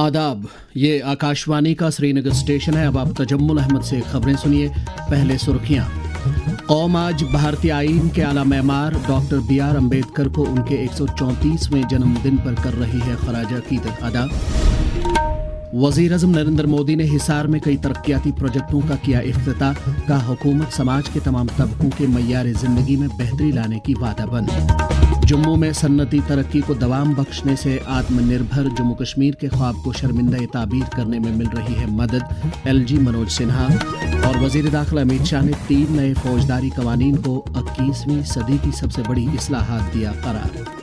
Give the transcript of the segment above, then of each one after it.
आदाब, ये आकाशवाणी का श्रीनगर स्टेशन है। अब आप तजम्मुल अहमद से खबरें सुनिए। पहले सुर्खियां। कौम आज भारतीय आईन के आला मेमार डॉक्टर B.R. अम्बेडकर को उनके 134वें जन्मदिन पर कर रही है खराज अकीदत अदा। वज़ीर आज़म नरेंद्र मोदी ने हिसार में कई तरक्याती प्रोजेक्टों का किया इफ्तिताह। का हुकूमत समाज के तमाम तबकों के मय्यार ज़िंदगी में बेहतरी लाने की वादाबंद। जम्मू में सन्नती तरक्की को दवाम बख्शने से आत्मनिर्भर जम्मू कश्मीर के ख्वाब को शर्मिंदा ताबीर करने में मिल रही है मदद। LG मनोज सिन्हा। और वज़ीर दाखिला अमित शाह ने 3 नए फौजदारी कवानीन को 21वीं सदी की सबसे बड़ी इस्लाहात दिया करार।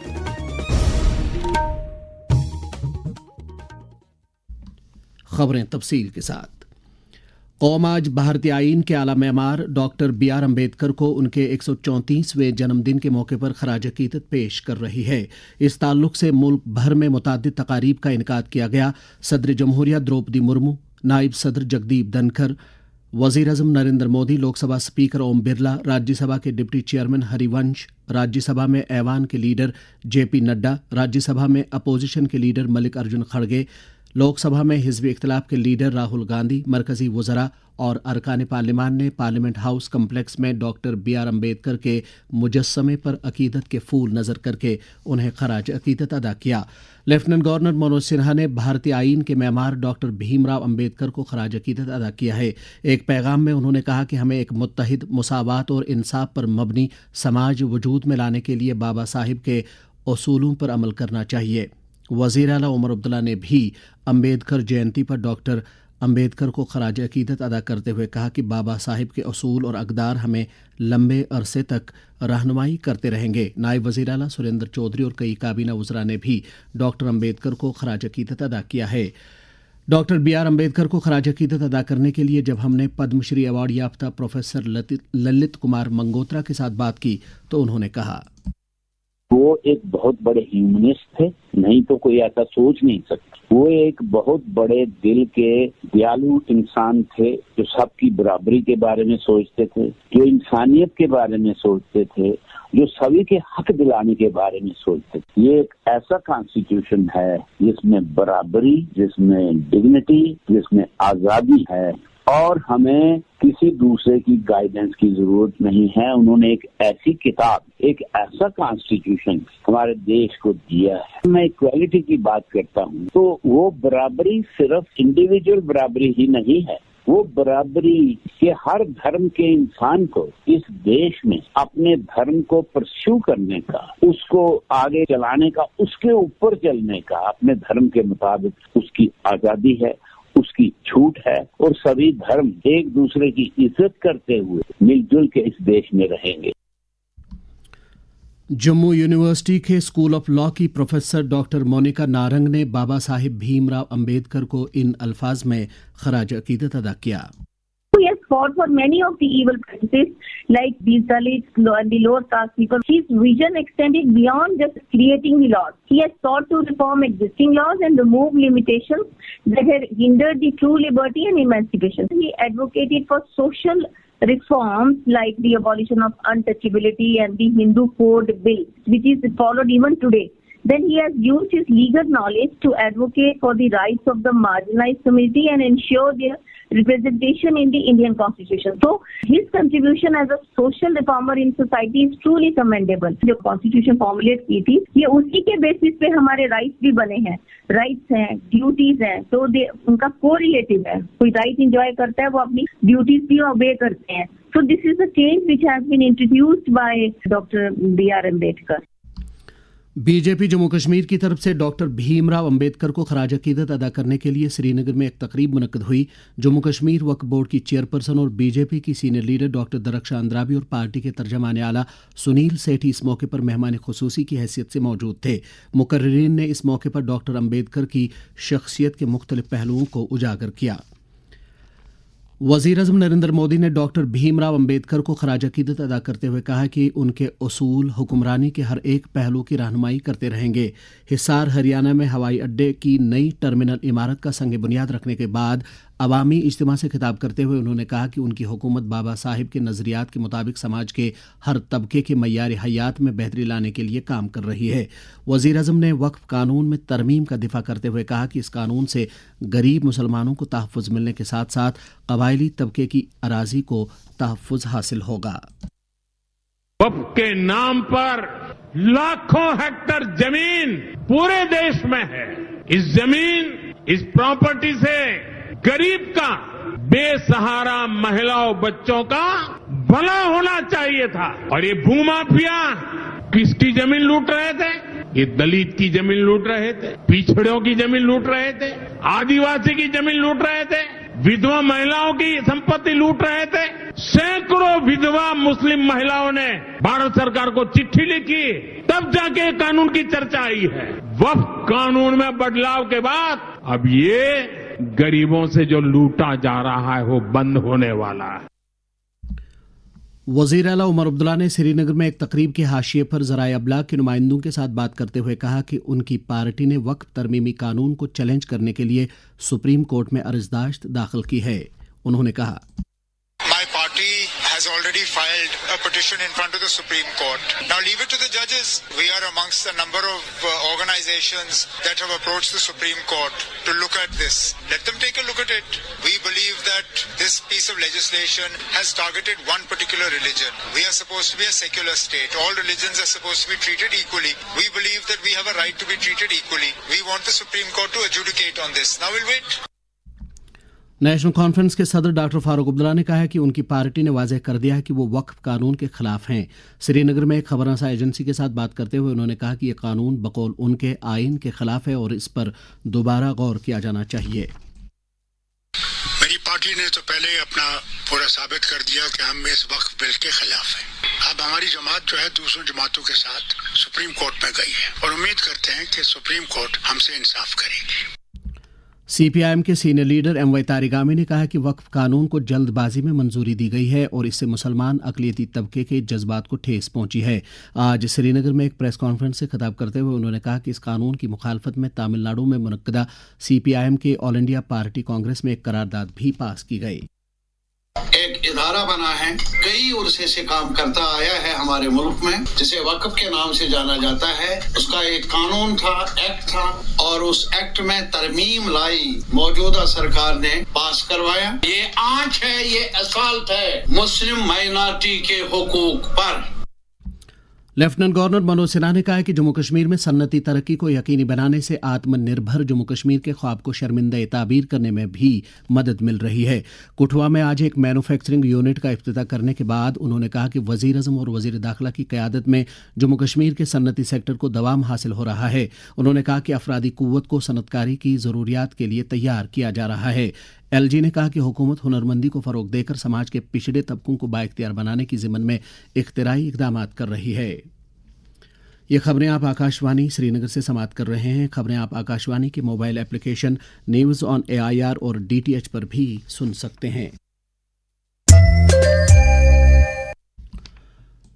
खबरें तफसील के साथ। कौम आज भारतीय आईन के आला मेमार डॉक्टर B.R. अम्बेडकर को उनके 134वें जन्मदिन के मौके पर खराज अकीदत पेश कर रही है। इस ताल्लुक से मुल्क भर में मुतादिद तकारीब का इनकाद किया गया। सदर जमहूरिया द्रौपदी मुर्मू, नायब सदर जगदीप धनखड़, वज़ीर आज़म नरेंद्र मोदी, लोकसभा स्पीकर ओम बिरला, राज्यसभा के डिप्टी चेयरमैन हरिवंश, राज्यसभा में ऐवान के लीडर JP नड्डा, राज्यसभा में अपोजिशन के लीडर मल्लिकार्जुन खड़गे, लोकसभा में हिज़्ब इख्तिलाफ के लीडर राहुल गांधी, मरकजी वज़रा और अरकान पार्लिमान ने पार्लियामेंट हाउस कम्प्लेक्स में डॉक्टर B.R. अम्बेडकर के मुजस्समे पर अकीदत के फूल नज़र करके उन्हें खराज अकीदत अदा किया। लेफ्टिनेंट गवर्नर मनोज सिन्हा ने भारतीय आईन के मेमार डॉक्टर भीमराव अम्बेडकर को खराज अकीदत अदा किया है। एक पैगाम में उन्होंने कहा कि हमें एक मुत्तहिद, मुसावात और इंसाफ पर मबनी समाज वजूद में लाने के लिए बाबा साहिब के उसूलों पर अमल करना चाहिए। वज़ीर आला उमर अब्दुल्ला ने भी अम्बेडकर जयंती पर डॉक्टर अम्बेडकर को खराज अकीदत अदा करते हुए कहा कि बाबा साहिब के उसूल और अक़दार हमें लंबे अरसे तक रहनुमाई करते रहेंगे। नायब वज़ीर आला सुरेंद्र चौधरी और कई काबीना वज़रा ने भी डॉक्टर अम्बेडकर को खराज अकीदत अदा किया है। Doctor B.R. अम्बेडकर को खराज अकीदत अदा करने के लिए जब हमने पद्मश्री अवार्ड याफ्ता प्रोफेसर ललित कुमार मंगोत्रा के साथ बात की तो उन्होंने कहा, वो एक बहुत बड़े ह्यूमनिस्ट थे, नहीं तो कोई ऐसा सोच नहीं सकता। वो एक बहुत बड़े दिल के दयालु इंसान थे जो सबकी बराबरी के बारे में सोचते थे, जो इंसानियत के बारे में सोचते थे, जो सभी के हक दिलाने के बारे में सोचते थे। ये एक ऐसा कॉन्स्टिट्यूशन है जिसमें बराबरी, जिसमें डिग्निटी, जिसमें आजादी है और हमें किसी दूसरे की गाइडेंस की जरूरत नहीं है। उन्होंने एक ऐसी किताब, एक ऐसा कॉन्स्टिट्यूशन हमारे देश को दिया है। मैं इक्वालिटी की बात करता हूँ तो वो बराबरी सिर्फ इंडिविजुअल बराबरी ही नहीं है, वो बराबरी के हर धर्म के इंसान को इस देश में अपने धर्म को परस्यू करने का, उसको आगे चलाने का, उसके ऊपर चलने का, अपने धर्म के मुताबिक उसकी आजादी है, उसकी छूट है और सभी धर्म एक दूसरे की इज्जत करते हुए मिलजुल के इस देश में रहेंगे। जम्मू यूनिवर्सिटी के स्कूल ऑफ लॉ की प्रोफेसर डॉक्टर मोनिका नारंग ने बाबा साहिब भीमराव अम्बेडकर को इन अल्फाज में खराज अकीदत अदा किया। He has fought for many of the evil practices like these Dalits and the lower caste people. His vision extended beyond just creating the laws. He has sought to reform existing laws and remove limitations that had hindered the true liberty and emancipation. He advocated for social reforms like the abolition of untouchability and the Hindu Code Bill, which is followed even today. Then he has used his legal knowledge to advocate for the rights of the marginalized community and ensure their representation in the Indian Constitution. So his contribution as a social reformer in society is truly commendable. जो Constitution formulate की थी, ये उसी के basis पे हमारे rights भी बने हैं, राइट्स हैं, ड्यूटीज हैं, तो उनका कोरिलेटिव है। कोई राइट एंजॉय करता है वो अपनी ड्यूटीज भी ओबे करते हैं। So this is a change which has been introduced by Dr. B.R. Ambedkar. BJP Jammu Kashmir की तरफ से डॉक्टर भीमराव अम्बेडकर को खराज अकीदत अदा करने के लिए श्रीनगर में एक तकरीब मुनक्कद हुई। जम्मू कश्मीर वक्फ बोर्ड की चेयरपर्सन और बीजेपी की senior leader doctor Darakhshan Andrabi और पार्टी के तर्जमान आला सुनील सेठी इस मौके पर मेहमान खुसूसी की हैसियत से मौजूद थे। मुकर्रिरीन ने इस मौके पर डॉक्टर अम्बेडकर की शख्सियत के मुख्तलिफ पहलुओं को उजागर किया। वज़ीर आज़म नरेंद्र मोदी ने डॉक्टर भीमराव अम्बेडकर को खराज अकीदत अदा करते हुए कहा कि उनके उसूल हुक्मरानी के हर एक पहलू की रहनुमाई करते रहेंगे। हिसार हरियाणा में हवाई अड्डे की नई टर्मिनल इमारत का संग बुनियाद रखने के बाद अवामी इज्तिमा से खिताब करते हुए उन्होंने कहा कि उनकी हुकूमत बाबा साहिब के नज़रियात के मुताबिक समाज के हर तबके के मय्यार हयात में बेहतरी लाने के लिए काम कर रही है। वज़ीर आज़म ने वक्फ कानून में तरमीम का दिफा करते हुए कहा कि इस कानून से गरीब मुसलमानों को तहफ़्फ़ुज़ मिलने के साथ साथ कबायली तबके की अराज़ी को तहफ़्फ़ुज़ हासिल होगा। वक्फ के नाम पर लाखों हेक्टेयर जमीन पूरे देश में है। इस जमीन, इस प्रॉपर्टी से गरीब का, बेसहारा महिलाओं बच्चों का भला होना चाहिए था। और ये भूमाफिया किसकी जमीन लूट रहे थे? ये दलित की जमीन लूट रहे थे, पिछड़ों की जमीन लूट रहे थे, आदिवासी की जमीन लूट रहे थे, विधवा महिलाओं की संपत्ति लूट रहे थे। सैकड़ों विधवा मुस्लिम महिलाओं ने भारत सरकार को चिट्ठी लिखी, तब जाके कानून की चर्चा आई है। वक्फ कानून में बदलाव के बाद अब ये गरीबों से जो लूटा जा रहा है वो बंद होने वाला है। वज़ीर आला उमर अब्दुल्ला ने श्रीनगर में एक तकरीब के हाशिए पर ज़राए अबलाग के नुमाइंदों के साथ बात करते हुए कहा कि उनकी पार्टी ने वक्फ तरमीमी कानून को चैलेंज करने के लिए सुप्रीम कोर्ट में अर्ज़दाश्त दाखिल की है। उन्होंने कहा, My party has already filed a petition in front of the Supreme Court. Now leave it to the judges. We are amongst a number of organizations that have approached the Supreme Court to look at this. Let them take a look at it. We believe that this piece of legislation has targeted one particular religion. We are supposed to be a secular state. All religions are supposed to be treated equally. We believe that we have a right to be treated equally. We want the Supreme Court to adjudicate on this. Now we'll wait. National conference के सदर doctor Farooq Abdullah ने कहा है कि उनकी party ने वाज़ेह कर दिया है कि वो वक्फ कानून के खिलाफ हैं। श्रीनगर में एक खबरसां एजेंसी के साथ बात करते हुए उन्होंने कहा कि यह कानून बकौल उनके आइन के खिलाफ है और इस पर दोबारा गौर किया जाना चाहिए। मेरी पार्टी ने तो पहले अपना पूरा साबित कर दिया कि हम इस वक्फ बिल के खिलाफ हैं। अब हमारी जमात जो है दूसरों जमातों के साथ सुप्रीम कोर्ट में गई है और उम्मीद करते हैं कि सुप्रीम कोर्ट हमसे इंसाफ करेगी। CPIM के सीनियर लीडर MY तारिगामी ने कहा कि वक्फ कानून को जल्दबाजी में मंजूरी दी गई है और इससे मुसलमान अक़लियती तबके के जज्बात को ठेस पहुंची है। आज श्रीनगर में एक प्रेस कॉन्फ्रेंस से खिताब करते हुए उन्होंने कहा कि इस कानून की मुखालफत में तमिलनाडु में मुनक्कदा CPIM के ऑल इंडिया पार्टी कांग्रेस में एक करारदाद भी पास की गई। एक इदारा बना है, कई उर्से से काम करता आया है हमारे मुल्क में, जिसे वक्फ के नाम से जाना जाता है। उसका एक कानून था, एक्ट था, और उस एक्ट में तरमीम लाई मौजूदा सरकार ने पास करवाया। ये आंच है, ये अससाल्ट है मुस्लिम माइनॉरिटी के हुकूक पर। लेफ्टिनेंट गवर्नर मनोज सिन्हा ने कहा है कि जम्मू कश्मीर में सन्नती तरक्की को यकीनी बनाने से आत्मनिर्भर जम्मू कश्मीर के ख्वाब को शर्मिंदा ताबीर करने में भी मदद मिल रही है। कुठवा में आज एक मैन्युफैक्चरिंग यूनिट का इफ्तिताह करने के बाद उन्होंने कहा कि वज़ीर आज़म और वज़ीर दाखिला की क़यादत में जम्मू कश्मीर के सन्नती सेक्टर को दवाम हासिल हो रहा है। उन्होंने कहा कि अफरादी क़ुव्वत को सनतकारी की ज़रूरियात के लिए तैयार किया जा रहा है। LG ने कहा कि हुकूमत हुनरमंदी को फ़रोग़ देकर समाज के पिछड़े तबकों को बाइख्तियार बनाने की ज़िम्मन में इख्तिराई इक़दामात कर रही है। ये खबरें आप आकाशवाणी श्रीनगर से समाअत कर रहे हैं। खबरें आप आकाशवाणी के mobile application news on AIR और DTH पर भी सुन सकते हैं।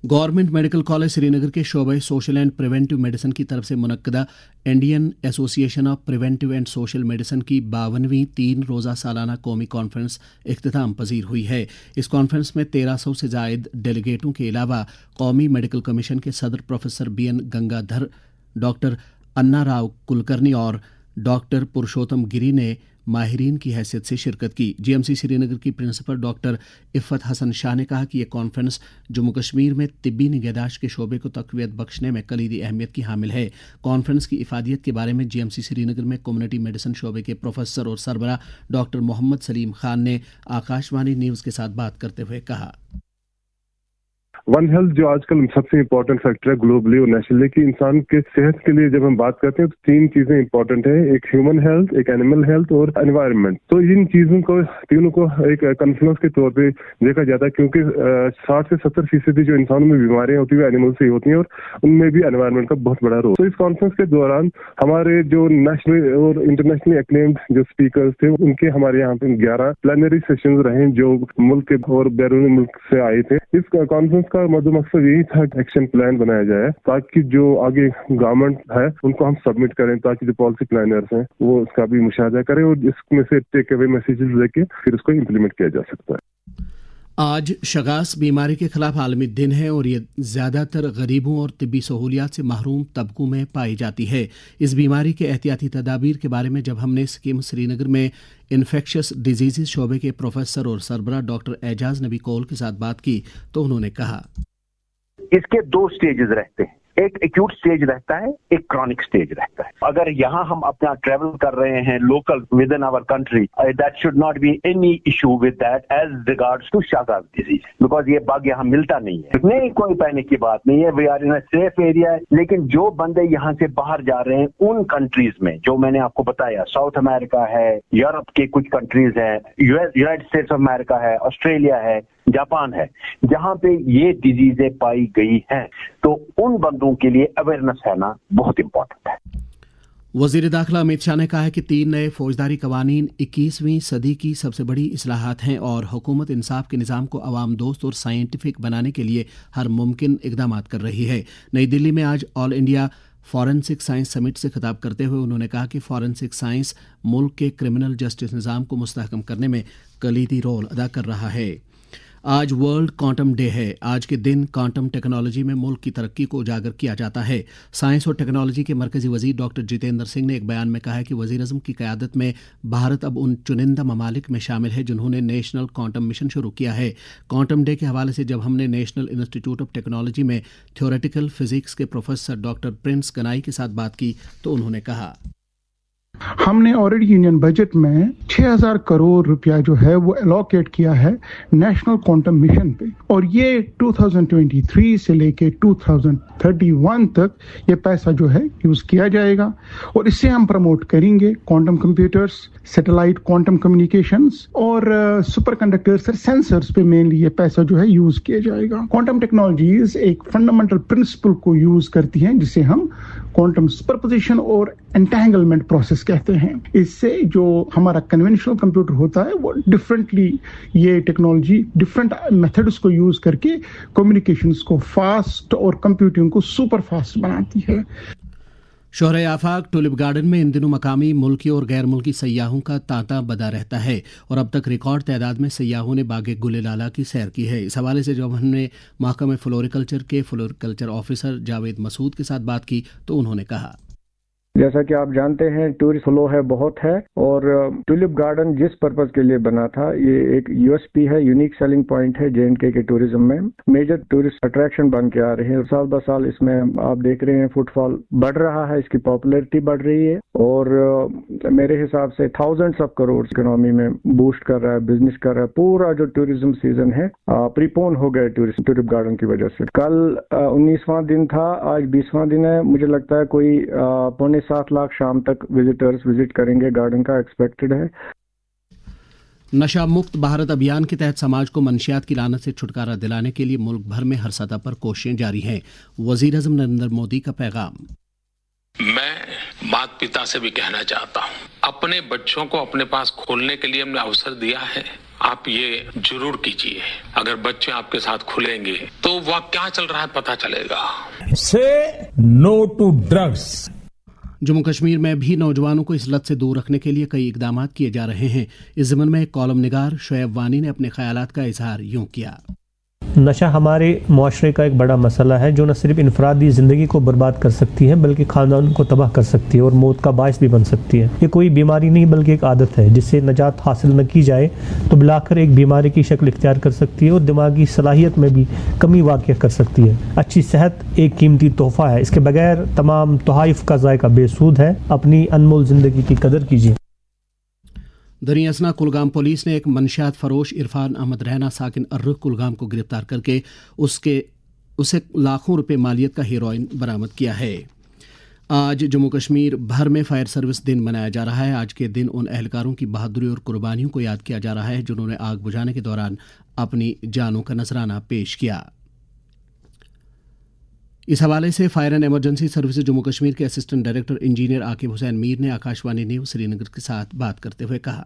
गवर्नमेंट मेडिकल कॉलेज श्रीनगर के शोबे सोशल एंड प्रिवेंटिव मेडिसिन की तरफ से मुनक्कदा Indian association of preventive and social medicine की 52वीं 3 रोज़ा सालाना कौमी कॉन्फ्रेंस इख्तिताम पजीर हुई है। इस कॉन्फ्रेंस में 1300 से जायद डेलीगेटों के अलावा कौमी मेडिकल कमीशन के सदर प्रोफेसर BN गंगाधर, डॉक्टर अन्ना राव कुलकर्णी और डॉक्टर पुरुषोत्तम गिरी ने माहिरीन की हैसियत से शिरकत की। GMC श्रीनगर की प्रिंसिपल डॉक्टर इफ़त हसन शाह ने कहा कि यह कॉन्फ्रेंस जम्मू कश्मीर में तिब्बी निगहदाश्त के शोबे को तक़वियत बख्शने में कलीदी अहमियत की हामिल है। कॉन्फ्रेंस की इफ़ादियत के बारे में GMC श्रीनगर में कम्युनिटी मेडिसिन शोबे के प्रोफेसर और सरबराह डॉक्टर मोहम्मद सलीम खान ने आकाशवाणी न्यूज़ के साथ बात करते हुए कहा, वन हेल्थ जो आजकल सबसे इम्पोर्टेंट फैक्टर है ग्लोबली और नेशनली, कि इंसान के सेहत के लिए जब हम बात करते हैं तो 3 चीजें इंपॉर्टेंट है, एक ह्यूमन हेल्थ, एक एनिमल हेल्थ और एनवायरनमेंट। तो इन चीजों को तीनों को एक कॉन्फ्लुएंस के तौर पे देखा जाता है, क्योंकि 60 से 70% जो इंसानों में बीमारियां होती है एनिमल से ही होती हैं और उनमें भी एनवायरनमेंट का बहुत बड़ा रोल। तो इस कॉन्फ्रेंस के दौरान हमारे जो नेशनल और इंटरनेशनली एक्लेम्ड जो स्पीकर्स थे उनके हमारे यहाँ पे 11 प्लेनरी सेशंस रहे जो मुल्क के और बैरून मुल्क से आए थे। इस कॉन्फ्रेंस का का मकसद यही था कि एक्शन प्लान बनाया जाए ताकि जो आगे गवर्नमेंट है उनको हम सबमिट करें, ताकि जो पॉलिसी प्लानर्स हैं वो उसका भी मुशाहिदा करें और इसमें से टेक अवे मैसेजेस लेके फिर उसको इम्प्लीमेंट किया जा सकता है। आज शगास बीमारी के खिलाफ आलमी दिन है और ये ज़्यादातर गरीबों और तिब्बी सहूलियात से महरूम तबकों में पाई जाती है। इस बीमारी के एहतियाती तदाबीर के बारे में जब हमने स्कीम श्रीनगर में इन्फेक्शस डिजीज़ शोबे के प्रोफेसर और सरबराह डॉक्टर एजाज नबी कौल के साथ बात की तो उन्होंने कहा, इसके 2 स्टेजेस रहते हैं, एक एक्यूट स्टेज रहता है, एक क्रॉनिक स्टेज रहता है। अगर यहाँ हम अपना ट्रेवल कर रहे हैं local within our country, that should not be any issue with that as regards to Chagas disease, because ये बग यहाँ मिलता नहीं है। नहीं, कोई पैनिक की बात नहीं है, we are in a safe area. लेकिन जो बंदे यहाँ से बाहर जा रहे हैं उन कंट्रीज में जो मैंने आपको बताया, साउथ अमेरिका है, यूरोप के कुछ कंट्रीज है, यूनाइटेड स्टेट्स ऑफ अमेरिका है, ऑस्ट्रेलिया है, जापान है, जहां पे ये डिजीजें पाई गई हैं, तो उन बंदों के लिए अवेयरनेस रहना बहुत इंपॉर्टेंट है। वजीर दाखिला अमित शाह ने कहा है कि 3 नए फौजदारी कवानीन 21वीं सदी की सबसे बड़ी इस्लाहात हैं और हुकूमत इंसाफ के निज़ाम को अवाम दोस्त और साइंटिफिक बनाने के लिए हर मुमकिन इकदाम कर रही है। नई दिल्ली में आज all India forensic science summit से खिताब करते हुए उन्होंने कहा कि फॉरेंसिक साइंस मुल्क के क्रिमिनल जस्टिस निज़ाम को मुस्तहकम करने में कलीदी रोल अदा कर रहा है। आज वर्ल्ड क्वांटम डे है। आज के दिन क्वांटम टेक्नोलॉजी में मुल्क की तरक्की को उजागर किया जाता है। साइंस और टेक्नोलॉजी के मरकजी वजीर डॉक्टर जितेंद्र सिंह ने एक बयान में कहा है कि वज़ीर-ए-आज़म की क़यादत में भारत अब उन चुनिंदा ममालिक में शामिल है जिन्होंने नेशनल क्वांटम मिशन शुरू किया है। क्वांटम डे के हवाले से जब हमने नेशनल इंस्टीट्यूट ऑफ टेक्नोलॉजी में थ्योरेटिकल फिजिक्स के प्रोफेसर डॉक्टर प्रिंस गनाई के साथ बात की तो उन्होंने कहा, हमने ऑलरेडी यूनियन बजट में 6000 करोड़ रुपया जो है वो एलोकेट किया है नेशनल क्वांटम मिशन पे, और ये 2023 से लेके 2031 तक ये पैसा जो है यूज किया जाएगा और इससे हम प्रमोट करेंगे quantum computers, satellite quantum communications और सुपर कंडक्टर्स और सेंसर्स पे मेनली ये पैसा जो है यूज किया जाएगा। क्वांटम टेक्नोलॉजीज एक फंडामेंटल प्रिंसिपल को यूज करती हैं जिसे हम क्वांटम सुपरपोजिशन और एंटेंगलमेंट प्रोसेस कहते हैं। इससे जो हमारा कन्वेंशनल कंप्यूटर होता है वो डिफरेंटली ये टेक्नोलॉजी डिफरेंट मेथड्स को यूज करके कम्युनिकेशंस को फास्ट और कंप्यूटिंग को सुपर फास्ट बनाती है। शोहरे आफाक टुलिप गार्डन में इन दिनों मकामी, मुल्की और गैर मुल्की सयाहों का तांता बदा रहता है और अब तक रिकॉर्ड तादाद में सयाहों ने बागे गुले लाला की सैर की है। इस हवाले से जब हमने महकमे फ्लोरिकल्चर के फ्लोरिकल्चर ऑफिसर जावेद मसूद के साथ बात की तो उन्होंने कहा, जैसा कि आप जानते हैं टूरिस्ट फ्लो है बहुत है और टुलिप गार्डन जिस पर्पज के लिए बना था ये एक यूएसपी है, यूनिक सेलिंग पॉइंट है जे&के के टूरिज्म में। मेजर टूरिस्ट अट्रैक्शन बन के आ रहे हैं। साल ब साल इसमें आप देख रहे हैं फुटफॉल बढ़ रहा है, इसकी पॉपुलैरिटी बढ़ रही है और मेरे हिसाब से थाउजेंड्स ऑफ करोड़ इकोनॉमी में बूस्ट कर रहा है, बिजनेस कर रहा है। पूरा जो टूरिज्म सीजन है प्रीपोन हो गया टुलिप गार्डन की वजह से। कल 19वां दिन था, आज 20वां दिन है। मुझे लगता है कोई 7 लाख शाम तक विजिटर्स विजिट करेंगे गार्डन का एक्सपेक्टेड है। नशा मुक्त भारत अभियान के तहत समाज को मंशियात की लानत से छुटकारा दिलाने के लिए मुल्क भर में हर सतह पर कोशिशें जारी हैं। वज़ीर-ए-आज़म नरेंद्र मोदी का पैगाम, मैं माता पिता से भी कहना चाहता हूँ, अपने बच्चों को अपने पास खोलने के लिए हमने अवसर दिया है, आप ये जरूर कीजिए। अगर बच्चे आपके साथ खुलेंगे तो वह क्या चल रहा है पता चलेगा। Say no to drugs. Jammu Kashmir में भी नौजवानों को इस लत से दूर रखने के लिए कई इकदाम किए जा रहे हैं। इस ज़मन में कॉलम निगार शोएब वानी ने अपने ख्यालात का इजहार यूं किया, नशा हमारे मुआशरे का एक बड़ा मसला है जो न सिर्फ इनफरादी ज़िंदगी को बर्बाद कर सकती है बल्कि ख़ानदान को तबाह कर सकती है और मौत का बायस भी बन सकती है। ये कोई बीमारी नहीं बल्कि एक आदत है जिससे नजात हासिल न की जाए तो बिलाकर एक बीमारी की शक्ल इख्तियार कर सकती है और दिमागी सलाहियत में भी कमी वाक़ कर सकती है। अच्छी सेहत एक कीमती तोहफ़ा है, इसके बगैर तमाम तोहाइफ का ज़ायका बेसूद है। अपनी अनमोल ज़िंदगी की कदर कीजिए। दरियासना कुलगाम पुलिस ने एक मंशियात फरोश इरफान अहमद रैना साकिन अर्रुख कुलगाम को गिरफ्तार करके उसे लाखों रुपए मालियत का हेरोइन बरामद किया है। आज जम्मू कश्मीर भर में फायर सर्विस दिन मनाया जा रहा है। आज के दिन उन एहलकारों की बहादुरी और कुर्बानियों को याद किया जा रहा है जिन्होंने आग बुझाने के दौरान अपनी जानों का नजराना पेश किया। इस हवाले से fire and emergency services Jammu Kashmir के assistant director engineer Aqib Hussain Mir ने आकाशवाणी न्यूज़ श्रीनगर के साथ बात करते हुए कहा,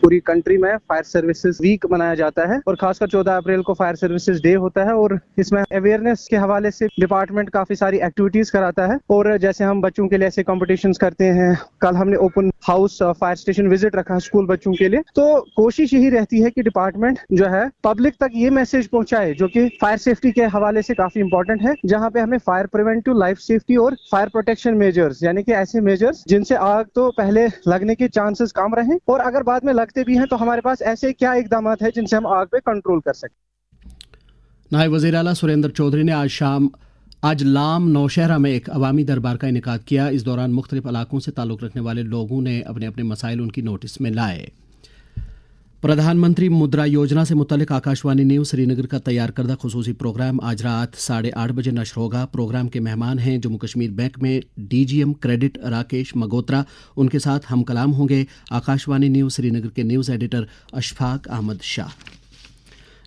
पूरी कंट्री में फायर सर्विसेज वीक मनाया जाता है और खासकर 14 अप्रैल को फायर सर्विसेज डे होता है और इसमें अवेयरनेस के हवाले से डिपार्टमेंट काफी सारी एक्टिविटीज कराता है और जैसे हम बच्चों के लिए ऐसे कॉम्पिटिशन्स करते हैं, कल हमने open house fire station visit रखा स्कूल बच्चों के लिए। तो कोशिश यही रहती है कि डिपार्टमेंट जो है पब्लिक तक ये मैसेज पहुंचाए जो कि फायर सेफ्टी के हवाले से काफी इंपॉर्टेंट है, जहां पे हमें फायर प्रिवेंटिव, लाइफ सेफ्टी और फायर प्रोटेक्शन मेजर्स यानी कि ऐसे मेजर्स जिनसे आग तो पहले लगने के चांसेस कम रहें और अगर बाद में लगते भी हैं तो हमारे पास ऐसे क्या इकदाम है जिनसे हम आग पे कंट्रोल कर सकें। नायब वज़ीर आला सुरेंद्र चौधरी ने आज लाम नौशहरा में एक अवामी दरबार का इनेकाद किया। इस दौरान मुख्तलिफ इलाकों से ताल्लुक़ रखने वाले लोगों ने अपने अपने मसाइल उनकी नोटिस में लाए। प्रधानमंत्री मुद्रा योजना से मुतल्लिक आकाशवाणी न्यूज़ श्रीनगर का तैयार करदा खुसूसी प्रोग्राम आज रात 8:30 बजे नश्र होगा। प्रोग्राम के मेहमान हैं जम्मू कश्मीर बैंक में DGM क्रेडिट राकेश मगोत्रा। उनके साथ हम कलाम होंगे आकाशवाणी न्यूज़ श्रीनगर के news editor Ashfaq Ahmad Shah.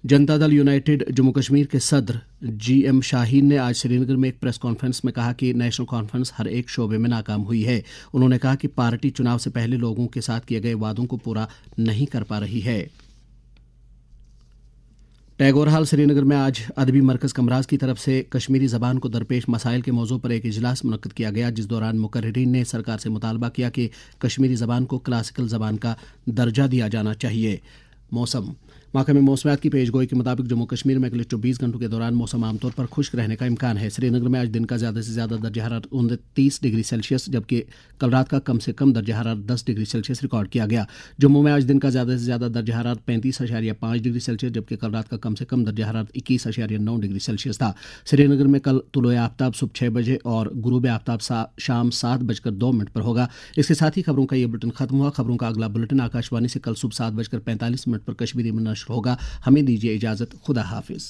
Janata Dal United Jammu Kashmir के सदर GM शाहीन ने आज श्रीनगर में एक प्रेस कॉन्फ्रेंस में कहा कि नेशनल कॉन्फ्रेंस हर एक शोबे में नाकाम हुई है। उन्होंने कहा कि पार्टी चुनाव से पहले लोगों के साथ किए गए वादों को पूरा नहीं कर पा रही है। टैगोर हाल श्रीनगर में आज अदबी मरकज़ कमराज की तरफ से कश्मीरी ज़बान को दरपेश मसाइल के मौजू पर एक इजलास मुनक्कद किया गया, जिस दौरान मुकर्रिरीन ने सरकार से मुतालबा किया कि कश्मीरी ज़बान को क्लासिकल ज़बान का दर्जा दिया जाना चाहिए। मौसम महकमे मौसमियात की पेशगोई के मुताबिक जम्मू कश्मीर में अगले 24 घंटों के दौरान मौसम आमतौर पर खुश्क रहने का इम्कान है। श्रीनगर में आज दिन का ज़्यादा से ज़्यादा दर्जा हरारत 29 डिग्री सेल्सियस जबकि कल रात का कम से कम दर्जा हरारत 10 डिग्री सेल्सियस रिकॉर्ड किया गया। जम्मू में आज दिन का ज़्यादा से ज़्यादा दर्जा हरारत 35.5 डिग्री सेल्सियस जबकि कल रात का कम से कम दर्जा हरारत 21.9 डिग्री सेल्सियस था। श्रीनगर में कल तुलुए आफ्ताब सुबह 6 बजे और गुरूब आफ्ताब शाम 7:02 पर होगा। इसके साथ ही खबरों का ये बुलेटिन खत्म हुआ। खबरों का अगला बुलेटिन आकाशवाणी से कल सुबह 7:45 पर कश्मीरी में नश्र होगा। हमें दीजिए इजाजत। खुदा हाफिज।